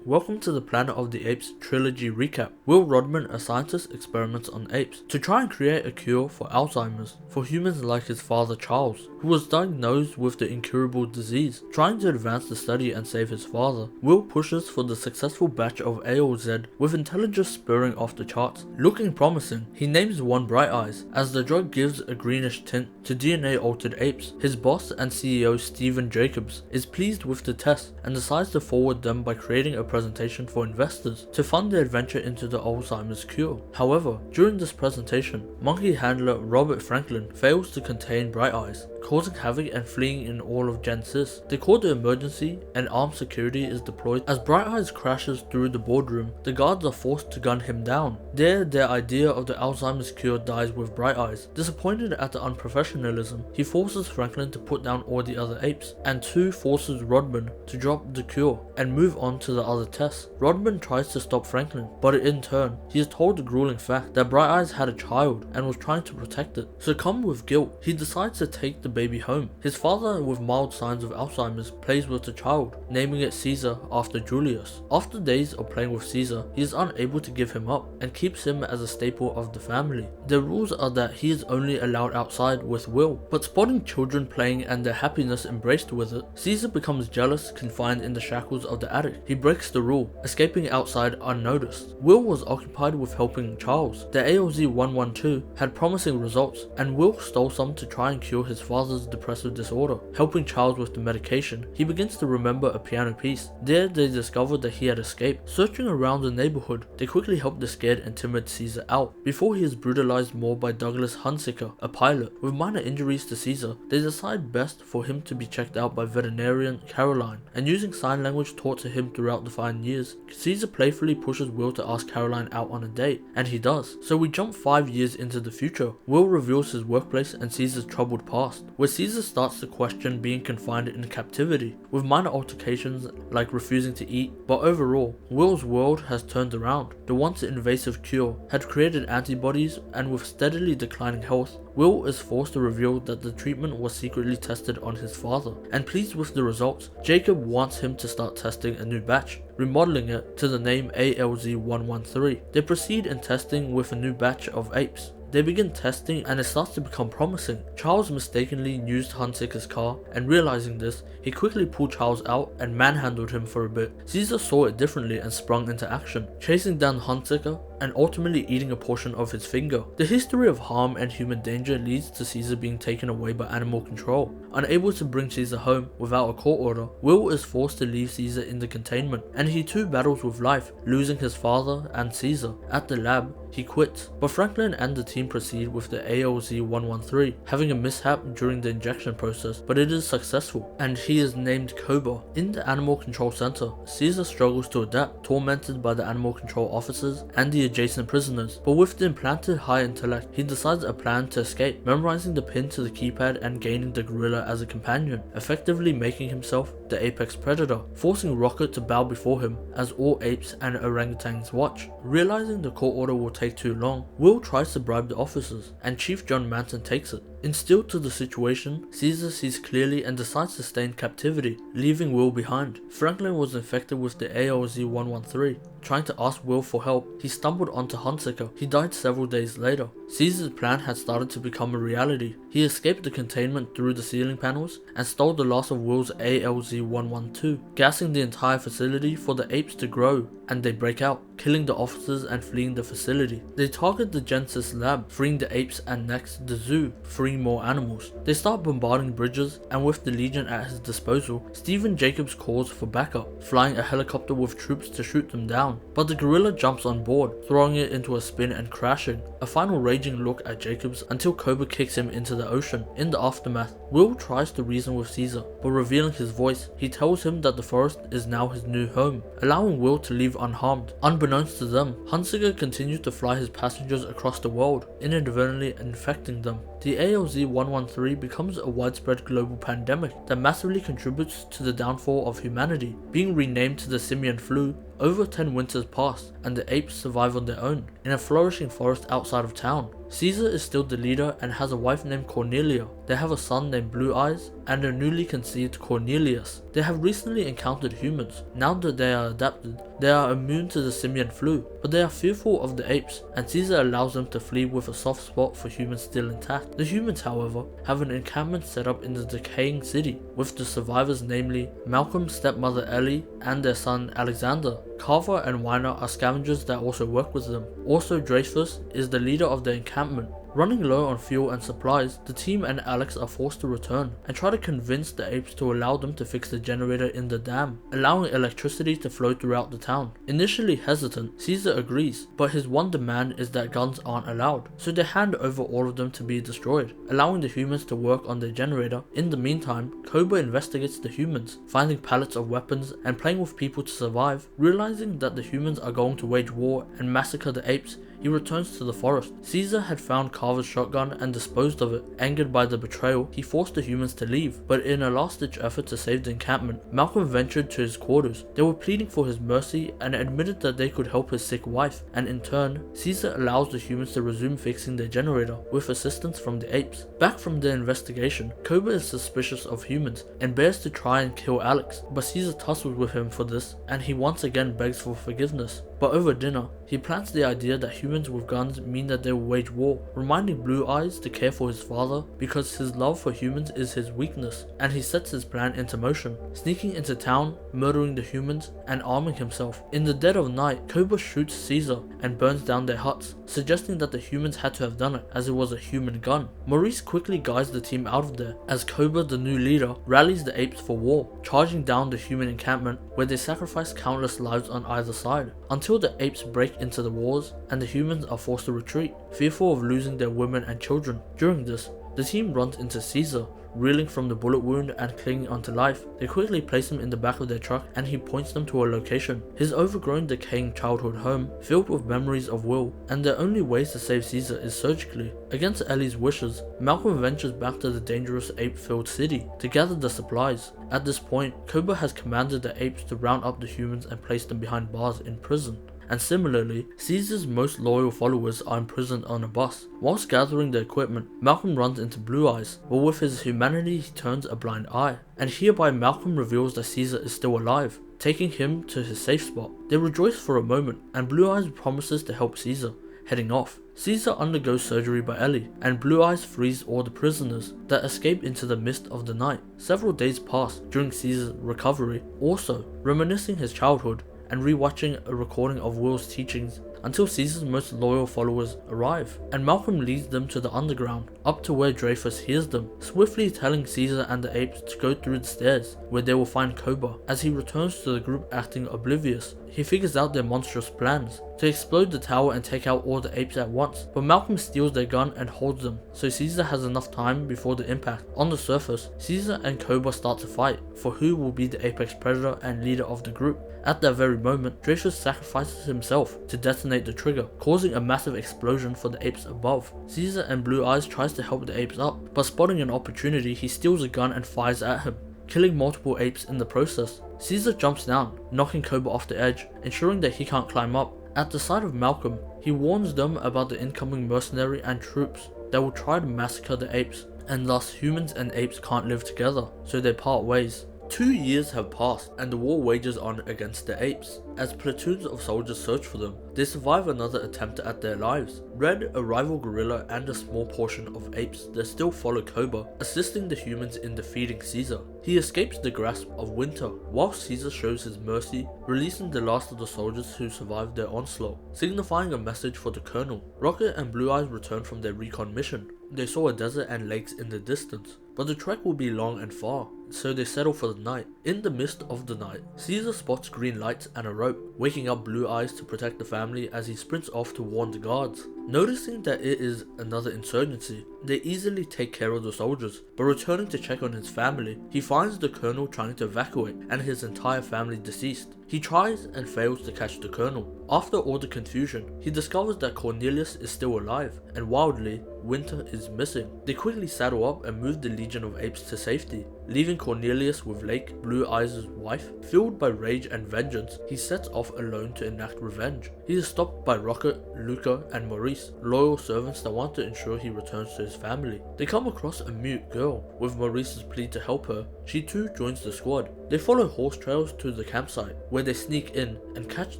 Welcome to the Planet of the Apes trilogy recap. Will Rodman, a scientist, experiments on apes to try and create a cure for Alzheimer's for humans like his father Charles, who was diagnosed with the incurable disease. Trying to advance the study and save his father, Will pushes for the successful batch of ALZ with intelligence spurring off the charts. Looking promising, he names one Bright Eyes, as the drug gives a greenish tint to DNA-altered apes. His boss and CEO Stephen Jacobs is pleased with the test and decides to forward them by creating a presentation for investors to fund their adventure into the Alzheimer's cure. However, during this presentation, monkey handler Robert Franklin fails to contain Bright Eyes, causing havoc and fleeing in all of Genesis. They call the emergency and armed security is deployed. As Bright Eyes crashes through the boardroom, the guards are forced to gun him down. There, their idea of the Alzheimer's cure dies with Bright Eyes. Disappointed at the unprofessionalism, he forces Franklin to put down all the other apes, and forces Rodman to drop the cure and move on to the other tests. Rodman tries to stop Franklin, but in turn, he is told the grueling fact that Bright Eyes had a child and was trying to protect it. Succumbed with guilt, he decides to take the baby home. His father, with mild signs of Alzheimer's, plays with the child, naming it Caesar after Julius. After days of playing with Caesar, he is unable to give him up and keeps him as a staple of the family. The rules are that he is only allowed outside with Will, but spotting children playing and their happiness embraced with it, Caesar becomes jealous, confined in the shackles of the attic. He breaks the rule, escaping outside unnoticed. Will was occupied with helping Charles. The ALZ 112 had promising results, and Will stole some to try and cure his father's depressive disorder. Helping Charles with the medication, he begins to remember a piano piece. There they discover that he had escaped. Searching around the neighborhood, they quickly help the scared and timid Caesar out, before he is brutalized more by Douglas Hunsicker, a pilot. With minor injuries to Caesar, they decide best for him to be checked out by veterinarian Caroline, and using sign language taught to him throughout the fine years, Caesar playfully pushes Will to ask Caroline out on a date, and he does. So we jump 5 years into the future. Will reveals his workplace and Caesar's troubled past, where Caesar starts to question being confined in captivity, with minor altercations like refusing to eat, but overall, Will's world has turned around. The once invasive cure had created antibodies, and with steadily declining health, Will is forced to reveal that the treatment was secretly tested on his father, and pleased with the results, Jacob wants him to start testing a new batch, remodeling it to the name ALZ-113. They proceed in testing with a new batch of apes. They begin testing and it starts to become promising. Charles mistakenly used Hunsicker's car, and realizing this, he quickly pulled Charles out and manhandled him for a bit. Caesar saw it differently and sprung into action, chasing down Hunsicker and ultimately eating a portion of his finger. The history of harm and human danger leads to Caesar being taken away by animal control. Unable to bring Caesar home without a court order, Will is forced to leave Caesar in the containment, and he too battles with life, losing his father and Caesar. At the lab, he quits, but Franklin and the team proceed with the ALZ-113, having a mishap during the injection process, but it is successful, and he is named Cobra. In the Animal Control Center, Caesar struggles to adapt, tormented by the animal control officers and the adjacent prisoners, but with the implanted high intellect, he decides a plan to escape, memorizing the pin to the keypad and gaining the gorilla as a companion, effectively making himself the apex predator, forcing Rocket to bow before him as all apes and orangutans watch. Realizing the court order will take too long, Will tries to bribe the officers, and Chief John Manton takes it. Instilled to the situation, Caesar sees clearly and decides to stay in captivity, leaving Will behind. Franklin was infected with the ALZ-113. Trying to ask Will for help, he stumbled onto Hunsicker. He died several days later. Caesar's plan had started to become a reality. He escaped the containment through the ceiling panels and stole the last of Will's ALZ-112, gassing the entire facility for the apes to grow, and they break out, killing the officers and fleeing the facility. They target the Genesis lab, freeing the apes, and next the zoo, freeing more animals. They start bombarding bridges, and with the Legion at his disposal, Stephen Jacobs calls for backup, flying a helicopter with troops to shoot them down. But the gorilla jumps on board, throwing it into a spin and crashing. A final raging look at Jacobs until Cobra kicks him into the ocean. In the aftermath, Will tries to reason with Caesar, but revealing his voice, he tells him that the forest is now his new home, allowing Will to leave unharmed. Unbeknownst to them, Hunsicker continues to fly his passengers across the world, inadvertently infecting them. The ALZ-113 becomes a widespread global pandemic that massively contributes to the downfall of humanity. Being renamed to the simian flu, over 10 winters pass, and the apes survive on their own, in a flourishing forest outside of town. Caesar is still the leader and has a wife named Cornelia. They have a son named Blue Eyes and a newly conceived Cornelius. They have recently encountered humans. Now that they are adapted, they are immune to the simian flu, but they are fearful of the apes, and Caesar allows them to flee with a soft spot for humans still intact. The humans, however, have an encampment set up in the decaying city, with the survivors, namely Malcolm's stepmother Ellie and their son Alexander. Carver and Weiner are scavengers that also work with them. Also, Dreyfus is the leader of the encampment. Running low on fuel and supplies, the team and Alex are forced to return and try to convince the apes to allow them to fix the generator in the dam, allowing electricity to flow throughout the town. Initially hesitant, Caesar agrees, but his one demand is that guns aren't allowed, so they hand over all of them to be destroyed, allowing the humans to work on their generator. In the meantime, Cobra investigates the humans, finding pallets of weapons and playing with people to survive. Realizing that the humans are going to wage war and massacre the apes, he returns to the forest. Caesar had found Carver's shotgun and disposed of it. Angered by the betrayal, he forced the humans to leave, but in a last-ditch effort to save the encampment, Malcolm ventured to his quarters. They were pleading for his mercy and admitted that they could help his sick wife, and in turn, Caesar allows the humans to resume fixing their generator with assistance from the apes. Back from their investigation, Cobra is suspicious of humans and bears to try and kill Alex, but Caesar tussles with him for this, and he once again begs for forgiveness. But over dinner, he plants the idea that humans with guns mean that they will wage war, reminding Blue Eyes to care for his father because his love for humans is his weakness, and he sets his plan into motion, sneaking into town, murdering the humans, and arming himself. In the dead of night, Cobra shoots Caesar and burns down their huts, suggesting that the humans had to have done it as it was a human gun. Maurice quickly guides the team out of there, as Cobra, the new leader, rallies the apes for war, charging down the human encampment where they sacrifice countless lives on either side, until the apes break into the walls and the humans are forced to retreat, fearful of losing their women and children. During this, the team runs into Caesar, reeling from the bullet wound and clinging onto life. They quickly place him in the back of their truck and he points them to a location, his overgrown, decaying childhood home, filled with memories of Will, and their only way to save Caesar is surgically. Against Ellie's wishes, Malcolm ventures back to the dangerous ape-filled city to gather the supplies. At this point, Cobra has commanded the apes to round up the humans and place them behind bars in prison. And similarly, Caesar's most loyal followers are imprisoned on a bus. Whilst gathering the equipment, Malcolm runs into Blue Eyes, but with his humanity he turns a blind eye, and hereby Malcolm reveals that Caesar is still alive, taking him to his safe spot. They rejoice for a moment, and Blue Eyes promises to help Caesar, heading off. Caesar undergoes surgery by Ellie, and Blue Eyes frees all the prisoners that escape into the mist of the night. Several days pass during Caesar's recovery, also reminiscing his childhood and rewatching a recording of Will's teachings until Caesar's most loyal followers arrive, and Malcolm leads them to the underground, up to where Dreyfus hears them, swiftly telling Caesar and the apes to go through the stairs, where they will find Cobra. As he returns to the group acting oblivious, he figures out their monstrous plans to explode the tower and take out all the apes at once, but Malcolm steals their gun and holds them, so Caesar has enough time before the impact. On the surface, Caesar and Cobra start to fight for who will be the apex predator and leader of the group. At that very moment, Dreyfus sacrifices himself to detonate the trigger, causing a massive explosion for the apes above. Caesar and Blue Eyes tries to help the apes up, but spotting an opportunity, he steals a gun and fires at him, killing multiple apes in the process. Caesar jumps down, knocking Cobra off the edge, ensuring that he can't climb up. At the sight of Malcolm, he warns them about the incoming mercenary and troops that will try to massacre the apes, and thus humans and apes can't live together, so they part ways. 2 years have passed and the war wages on against the apes. As platoons of soldiers search for them, they survive another attempt at their lives. Red, a rival gorilla, and a small portion of apes that still follow Cobra, assisting the humans in defeating Caesar. He escapes the grasp of Winter, while Caesar shows his mercy, releasing the last of the soldiers who survived their onslaught, signifying a message for the colonel. Rocket and Blue Eyes return from their recon mission. They saw a desert and lakes in the distance, but the trek will be long and far, so they settle for the night. In the mist of the night, Caesar spots green lights and a rope, waking up Blue Eyes to protect the family as he sprints off to warn the guards. Noticing that it is another insurgency, they easily take care of the soldiers, but returning to check on his family, he finds the colonel trying to evacuate and his entire family deceased. He tries and fails to catch the colonel. After all the confusion, he discovers that Cornelius is still alive, and wildly, Winter is missing. They quickly saddle up and move the legion of apes to safety. leaving Cornelius with Lake, Blue Eyes' wife. Filled by rage and vengeance, he sets off alone to enact revenge. He is stopped by Rocket, Luca, and Maurice, loyal servants that want to ensure he returns to his family. They come across a mute girl. With Maurice's plea to help her, she too joins the squad. They follow horse trails to the campsite, where they sneak in and catch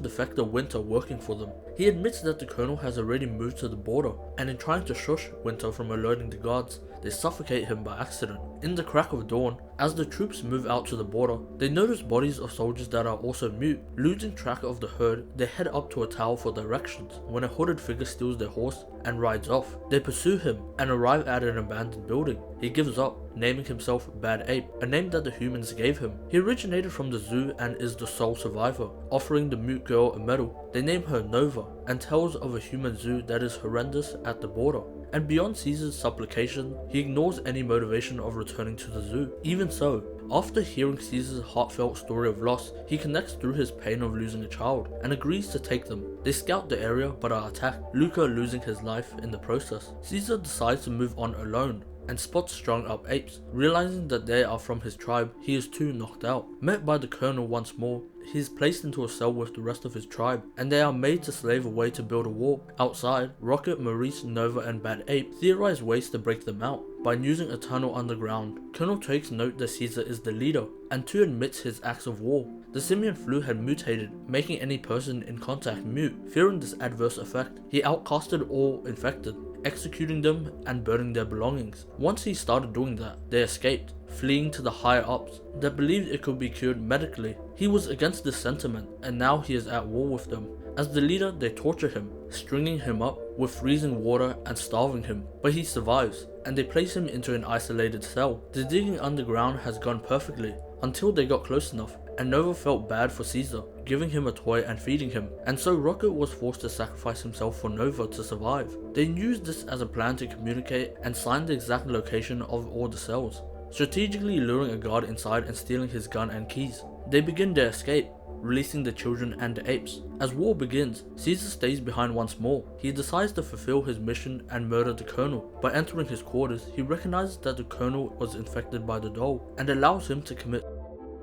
Defector Winter working for them. He admits that the colonel has already moved to the border, and in trying to shush Winter from alerting the guards, they suffocate him by accident. In the crack of dawn, as the troops move out to the border, they notice bodies of soldiers that are also mute. Losing track of the herd, they head up to a tower for directions, when a hooded figure steals their horse and rides off. They pursue him and arrive at an abandoned building. He gives up, naming himself Bad Ape, a name that the humans gave him. He originated from the zoo and is the sole survivor, offering the mute girl a medal. They name her Nova, and tells of a human zoo that is horrendous at the border. And beyond Caesar's supplication, he ignores any motivation of returning to the zoo. Even so, after hearing Caesar's heartfelt story of loss, he connects through his pain of losing a child, and agrees to take them. They scout the area but are attacked, Luca losing his life in the process. Caesar decides to move on alone, and spots strung up apes. Realizing that they are from his tribe, he is too knocked out. Met by the colonel once more, he is placed into a cell with the rest of his tribe, and they are made to slave away to build a wall. Outside, Rocket, Maurice, Nova, and Bad Ape theorize ways to break them out. By using a tunnel underground, Colonel takes note that Caesar is the leader, and too admits his acts of war. The simian flu had mutated, making any person in contact mute. Fearing this adverse effect, he outcasted all infected, executing them and burning their belongings. Once he started doing that, they escaped, fleeing to the higher ups that believed it could be cured medically. He was against this sentiment, and now he is at war with them. As the leader, they torture him, stringing him up with freezing water and starving him, but he survives, and they place him into an isolated cell. The digging underground has gone perfectly, until they got close enough, and Nova felt bad for Caesar, giving him a toy and feeding him, and so Rocket was forced to sacrifice himself for Nova to survive. They used this as a plan to communicate and sign the exact location of all the cells, strategically luring a guard inside and stealing his gun and keys. They begin their escape, releasing the children and the apes. As war begins, Caesar stays behind once more. He decides to fulfill his mission and murder the colonel. By entering his quarters, he recognizes that the colonel was infected by the doll, and allows him to commit.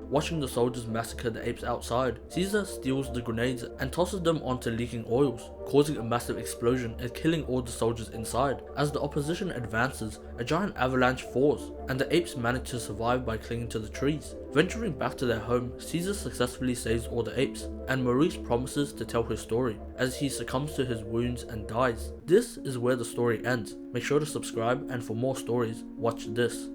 Watching the soldiers massacre the apes outside, Caesar steals the grenades and tosses them onto leaking oils, causing a massive explosion and killing all the soldiers inside. As the opposition advances, a giant avalanche falls, and the apes manage to survive by clinging to the trees. Venturing back to their home, Caesar successfully saves all the apes, and Maurice promises to tell his story, as he succumbs to his wounds and dies. This is where the story ends. Make sure to subscribe, and for more stories, watch this.